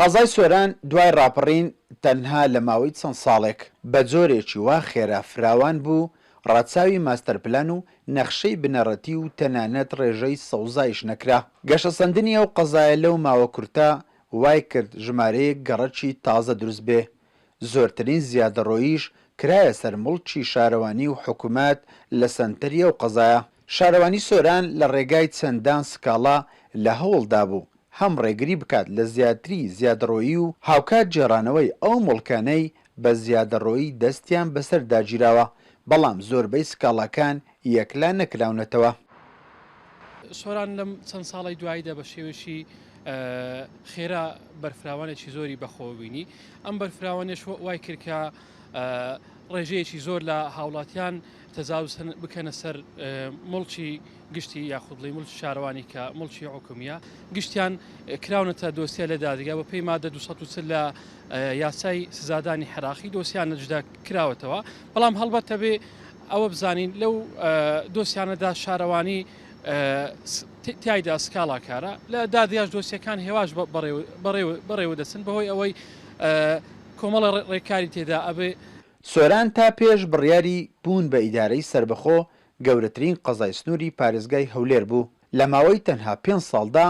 قەزای سۆران دوای ڕاپەڕین تەنها لە ماوەی چەند ساڵێک بە جۆرێکی وا خێرا فراوان بوو، ڕاچاوی ماستەرپلان و نەخشەی بنەڕەتی و تەنانەت ڕێژەی سەوزایش نەکرا. گەشەسەندنی ئەو قەزایە لەو ماوە کورتە وای کرد ژمارەیەک گەڕەکی تازە دروست بێ. زۆرترین زیادەڕۆییش کرایە سەر مڵکی شارەوانی و حکوومەت لە سەنتەری ئەو قەزایە. شارەوانی سۆران لە ڕێگای چەندان سکاڵا لە هەوڵدا بوو هەم ڕێگری بکات لە زیاتری زیادەڕۆیی و هاوکات جێڕانەوەی ئەو مڵکانەی بە زیادەڕۆیی دەستیان بەسەر داگیراوە، بەڵام زۆربەی سکاڵاکان یەکلا نەکراونەتەوە. سۆران لەم چەند ساڵی دواییدا بە شێوەشی خێرا بەرفراوانێکی زۆری بەخۆبووینی. ئەم بەرفراوانێش وای کردکە ڕێژەیەکی زۆر لە هاوڵاتیان تەزاوز بکەنە سەر مڵکی گشتی یاخودڵی مڵکی شارەوانی کە مڵکی حکومیە گشتیان کراونەتە دۆسیە لە دادگا بە پێی مادە 240 لە یاسای سزادانی حراقی دۆسییانە جدا کراوەتەوە. بەڵام هەڵبەتە بێ ئەوە بزانین لەو دۆسیانەدا شارەوانی تایدا سکاڵا کارە لە دادیاش دۆسیەکان هێواش بەڕێوە دەچن بەهۆی ئەوەی کۆمەڵە ڕێکاری تێدا ئەبێ. سۆران تا پێش بڕیاری بوون بە ئیدارەی سربەخۆ گەورەترین قەزای سنووری پارێزگای هەولێر بوو. لە ماوەی تەنها 5 ساڵدا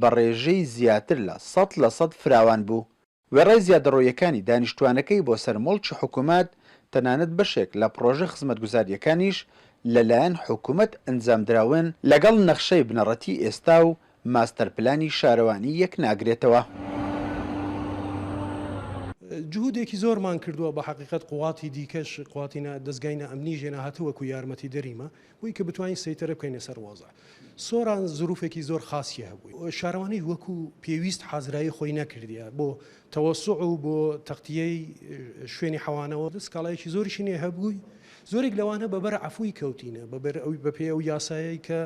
بە ڕێژەی زیاتر لە 100% فراوان بوو. وێڕای زیادەڕۆیەکانی دانیشتوانەکەی بۆ سەر مڵکی حکوومەت تەنانەت بەشێک لە پرۆژە خزمەتگوزاریەکانیش لەلایەن حکوومەت ئەنجامدراون لەگەڵ نەخشەی بنەڕەتی ئێستا و ماستەرپلانی شارەوانی یەک ناگرێتەوە. جهودێکی زۆرمان کردووە بە حقیقت قواتی دیکەش قواتینە دەستگاینە ئەمنی ژێنە هاتووەکو یارمەتی دەریمە بووی کە بتوانین سەیتەرە بکەینە سەر وەزع. سۆران ظروفێکی زۆر خاصیە هەبووی. شارەوانی وەکو پێویست حازرایی خۆی نەکردیە بۆ تەوەسوع و بۆ تەختیەی شوێنی حەوانەوە سکاڵایەکی زۆریشی نێ هەبووی. زۆرێک لەوانە بەبەر عەفووی کەوتینە بە پێی ئەو یاسایەی کە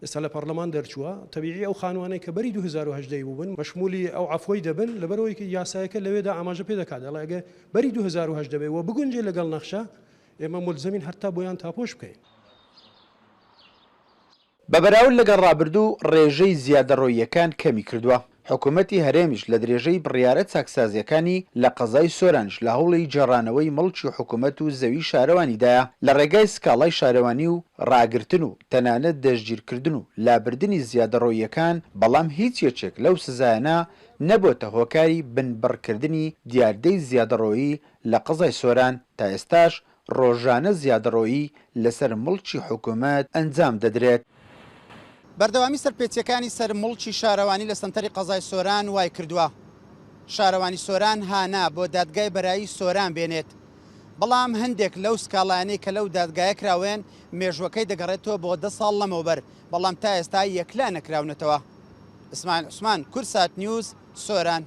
ئێستا لە پەرلەمان دەرچووە. تەبیعی ئەو خانوانەی کە بەری 2010 بوون بەشمولی ئەو عەفوی دەبن لەبەرەوەی کە یاسایەکە لەوێدا ئاماژە پێ دەکات دەڵێ ئەگە بەری 2010 دەبێت و بگونجێ لەگەڵ نەخشە ئێمە مولزەمین هەرتا بۆیان تاپۆش بکەین. بەبەراورد لەگەڵ ڕابردوو ڕێژەی زیادەڕۆییەکان کەمی کردووە. حکوومەتی هەرێمیش لە درێژەی بڕیارە چاکسازیەکانی لە قەزای سۆرانش لە هەوڵی جێڕانەوەی مڵکی حکوومەت و زەوی شارەوانیدایە لە ڕێگای سکاڵای شارەوانی و ڕاگرتن و تەنانەت دەستگیرکردن و لابردنی زیادەڕۆییەکان، بەڵام هیچ یەکێک لەو سزایانە نەبووتە هۆکاری بنبڕکردنی دیاردەی زیادەڕۆیی لە قەزای سۆران. تا ئێستاش ڕۆژانە زیادەڕۆیی لەسەر مڵکی حکوومەت ئەنجام دەدرێت. بەردەوامی سەرپێچیەکانی سەر مڵکی شارەوانی لە سەنتەری قەزای سۆران وای کردووە شارەوانی سۆران هانا بۆ دادگای بەرایی سۆران بێنێت، بەڵام هەندێک لەو سکاڵانەی کە لەو دادگایە کراوێن مێژوەکەی دەگەڕێتەوە بۆ 10 ساڵ لەمەوبەر، بەڵام تا ئێستا یەکلا نەکراونەتەوە. ئوسمان، کورسات نیوز، سۆران.